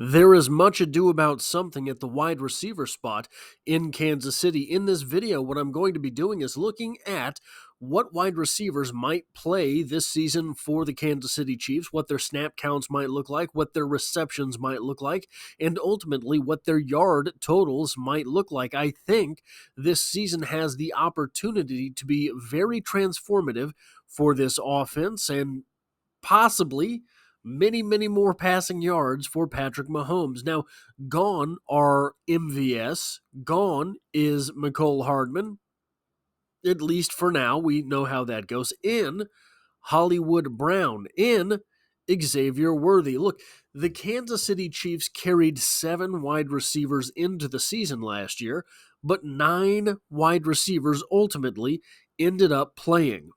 There is much ado about something at the wide receiver spot in Kansas City. In this video, what I'm going to be doing is looking at what wide receivers might play this season for the Kansas City Chiefs, what their snap counts might look like, what their receptions might look like, and ultimately what their yard totals might look like. I think this season has the opportunity to be very transformative for this offense and possibly many more passing yards for Patrick Mahomes. Now, gone are MVS. Gone is Mecole Hardman. At least for now, we know how that goes. In Hollywood Brown. In Xavier Worthy. Look, the Kansas City Chiefs carried 7 wide receivers into the season last year, but 9 wide receivers ultimately ended up playing.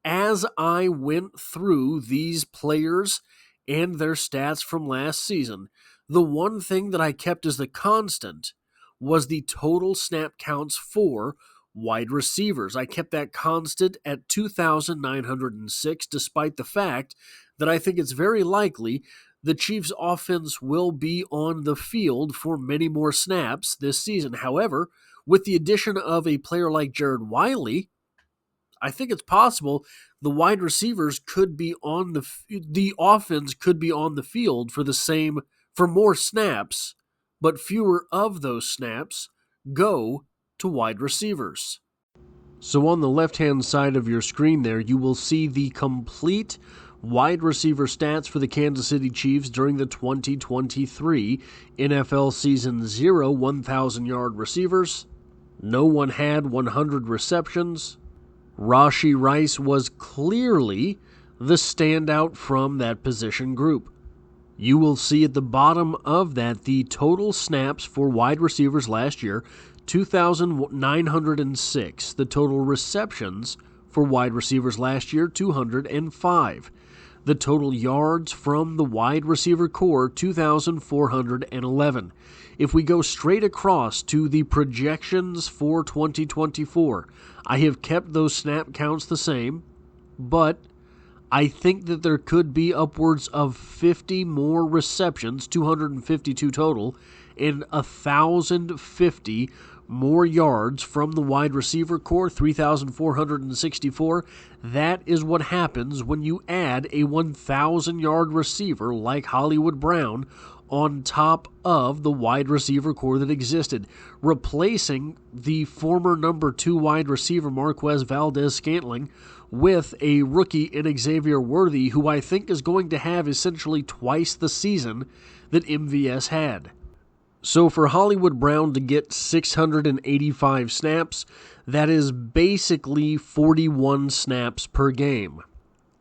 As I went through these players and their stats from last season, the one thing that I kept as the constant was the total snap counts for wide receivers. I kept that constant at 2,906, despite the fact that I think it's very likely the Chiefs' offense will be on the field for many more snaps this season. However, with the addition of a player like Jared Wiley, I think it's possible the wide receivers could be on the offense could be on the field for more snaps, but fewer of those snaps go to wide receivers. So on the left-hand side of your screen there, you will see the complete wide receiver stats for the Kansas City Chiefs during the 2023 NFL season. 0 1,000-yard receivers. No one had 100 receptions. Rashee Rice was clearly the standout from that position group. You will see at the bottom of that the total snaps for wide receivers last year, 2,906. The total receptions for wide receivers last year, 205. The total yards from the wide receiver core, 2,411. If we go straight across to the projections for 2024, I have kept those snap counts the same, but I think that there could be upwards of 50 more receptions, 252 total, and 1,050 more yards from the wide receiver core, 3,464. That is what happens when you add a 1,000-yard receiver like Hollywood Brown on top of the wide receiver core that existed, replacing the former number 2 wide receiver Marquez Valdes-Scantling with a rookie in Xavier Worthy, who I think is going to have essentially twice the season that MVS had. So for Hollywood Brown to get 685 snaps, that is basically 41 snaps per game.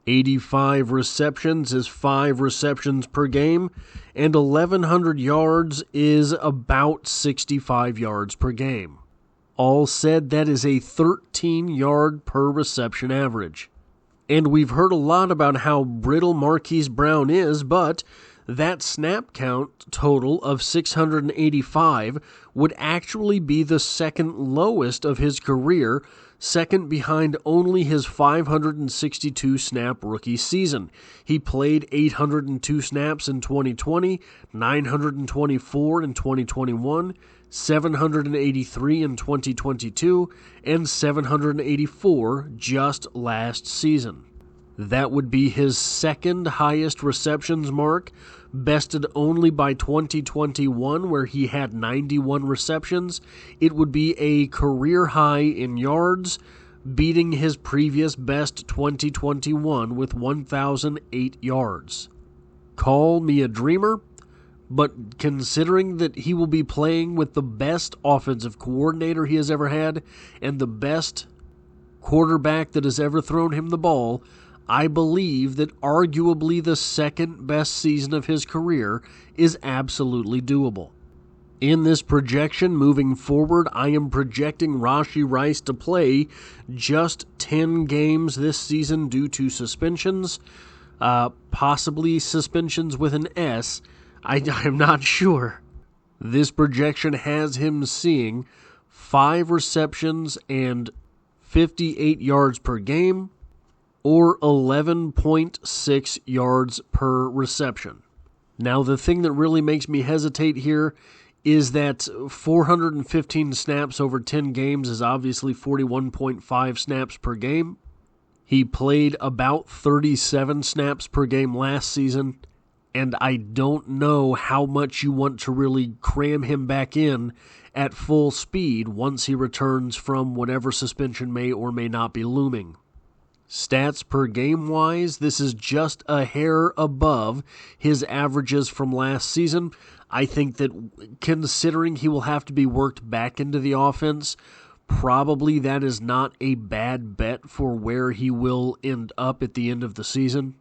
85 receptions is 5 receptions per game, and 1,100 yards is about 65 yards per game. All said, that is a 13-yard per reception average. And we've heard a lot about how brittle Marquise Brown is, but that snap count total of 685 would actually be the second lowest of his career, second behind only his 562 snap rookie season. He played 802 snaps in 2020, 924 in 2021, 783 in 2022, and 784 just last season. That would be his second highest receptions mark, bested only by 2021, where he had 91 receptions. It would be a career high in yards, beating his previous best 2021 with 1,008 yards. Call me a dreamer, but considering that he will be playing with the best offensive coordinator he has ever had and the best quarterback that has ever thrown him the ball, I believe that arguably the second best season of his career is absolutely doable. In this projection moving forward, I am projecting Rashee Rice to play just 10 games this season due to suspensions, possibly suspensions with an S. I'm not sure. This projection has him seeing 5 receptions and 58 yards per game, or 11.6 yards per reception. Now, the thing that really makes me hesitate here is that 415 snaps over 10 games is obviously 41.5 snaps per game. He played about 37 snaps per game last season, and I don't know how much you want to really cram him back in at full speed once he returns from whatever suspension may or may not be looming. Stats per game-wise, this is just a hair above his averages from last season. I think that considering he will have to be worked back into the offense, probably that is not a bad bet for where he will end up at the end of the season.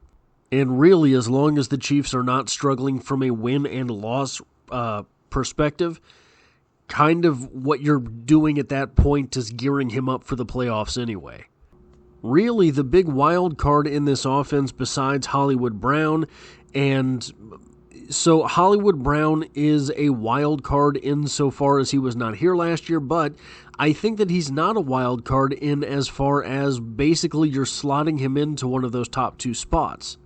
And really, as long as the Chiefs are not struggling from a win and loss perspective, kind of what you're doing at that point is gearing him up for the playoffs anyway. Really, the big wild card in this offense besides Hollywood Brown, and so Hollywood Brown is a wild card insofar as he was not here last year, but I think that he's not a wild card in as far as basically you're slotting him into one of those top two spots.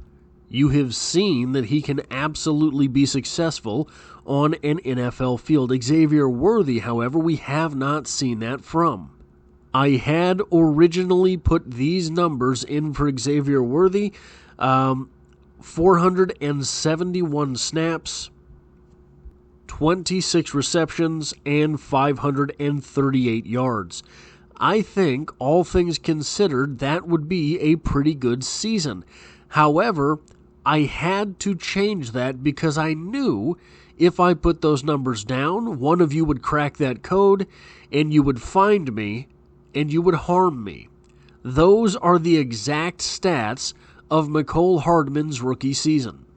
You have seen that he can absolutely be successful on an NFL field. Xavier Worthy, however, we have not seen that from. I had originally put these numbers in for Xavier Worthy, 471 snaps, 26 receptions, and 538 yards. I think, all things considered, that would be a pretty good season. However, I had to change that because I knew if I put those numbers down, one of you would crack that code, and you would find me, and you would harm me. Those are the exact stats of Mecole Hardman's rookie season.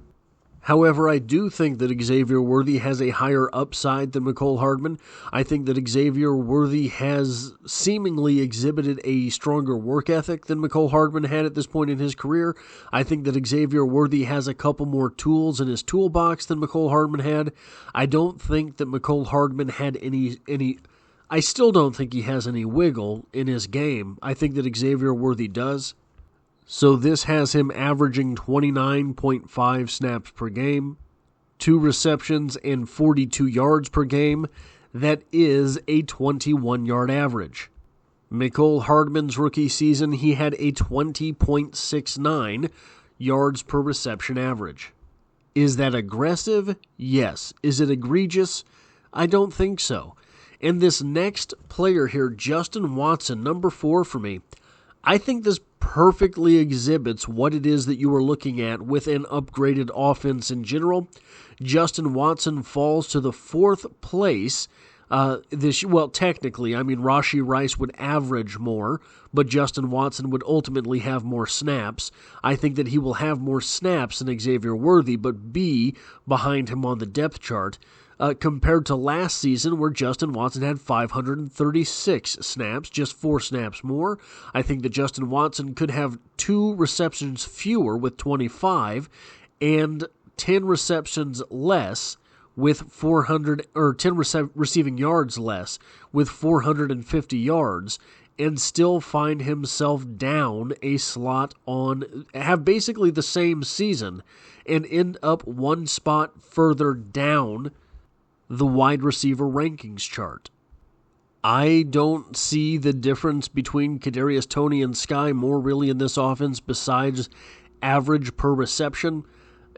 However, I do think that Xavier Worthy has a higher upside than Mecole Hardman. I think that Xavier Worthy has seemingly exhibited a stronger work ethic than Mecole Hardman had at this point in his career. I think that Xavier Worthy has a couple more tools in his toolbox than Mecole Hardman had. I don't think that Mecole Hardman had any I still don't think he has any wiggle in his game. I think that Xavier Worthy does. So this has him averaging 29.5 snaps per game, 2 receptions, and 42 yards per game. That is a 21-yard average. Mecole Hardman's rookie season, he had a 20.69 yards per reception average. Is that aggressive? Yes. Is it egregious? I don't think so. And this next player here, Justin Watson, number 4 for me, I think this perfectly exhibits what it is that you are looking at with an upgraded offense in general. Justin Watson falls to the 4th place. Technically, Rashee Rice would average more, but Justin Watson would ultimately have more snaps. I think that he will have more snaps than Xavier Worthy, but be behind him on the depth chart. Compared to last season where Justin Watson had 536 snaps, just 4 snaps more. I think that Justin Watson could have 2 receptions fewer with 25 and 10 receptions less with 10 receiving yards less with 450 yards and still find himself down a slot have basically the same season and end up one spot further down the wide receiver rankings chart. I don't see the difference between Kadarius Toney and Sky Moore really in this offense besides average per reception,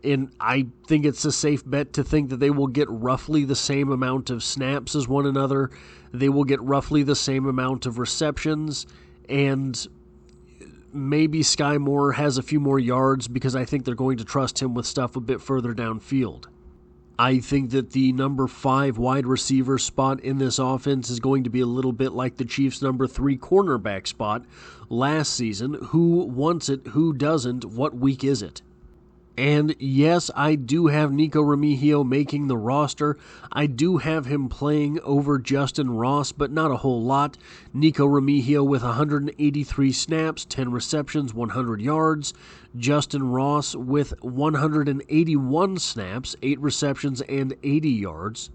and I think it's a safe bet to think that they will get roughly the same amount of snaps as one another. They will get roughly the same amount of receptions, and maybe Sky Moore has a few more yards because I think they're going to trust him with stuff a bit further downfield. I think that the number 5 wide receiver spot in this offense is going to be a little bit like the Chiefs' number 3 cornerback spot last season. Who wants it? Who doesn't? What week is it? And yes, I do have Nico Remigio making the roster. I do have him playing over Justin Ross, but not a whole lot. Nico Remigio with 183 snaps, 10 receptions, 100 yards. Justin Ross with 181 snaps, 8 receptions, and 80 yards.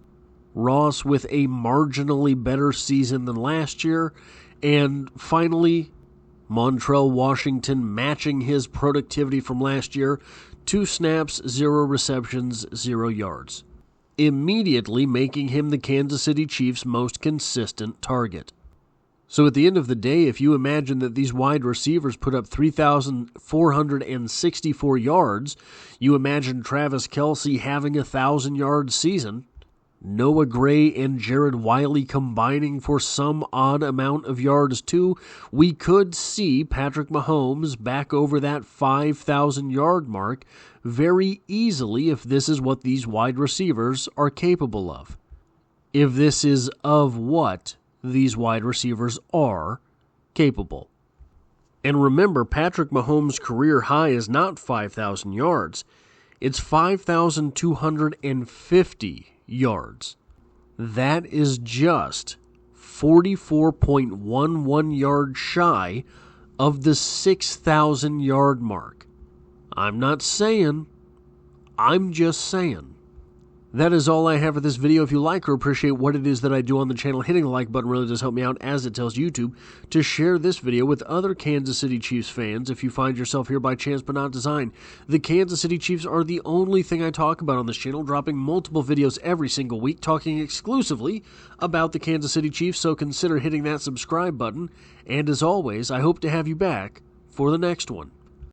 Ross with a marginally better season than last year. And finally, Montrell Washington matching his productivity from last year, 2 snaps, 0 receptions, 0 yards, immediately making him the Kansas City Chiefs' most consistent target. So at the end of the day, if you imagine that these wide receivers put up 3,464 yards, you imagine Travis Kelce having a 1,000-yard season, Noah Gray and Jared Wiley combining for some odd amount of yards too, we could see Patrick Mahomes back over that 5,000-yard mark very easily if this is what these wide receivers are capable of. If this is of what these wide receivers are capable. And remember, Patrick Mahomes' career high is not 5,000 yards. It's 5,250 yards. That is just 44.11 yards shy of the 6,000-yard mark. I'm not saying, I'm just saying. That is all I have for this video. If you like or appreciate what it is that I do on the channel, hitting the like button really does help me out, as it tells YouTube to share this video with other Kansas City Chiefs fans if you find yourself here by chance but not design. The Kansas City Chiefs are the only thing I talk about on this channel, dropping multiple videos every single week talking exclusively about the Kansas City Chiefs, so consider hitting that subscribe button. And as always, I hope to have you back for the next one.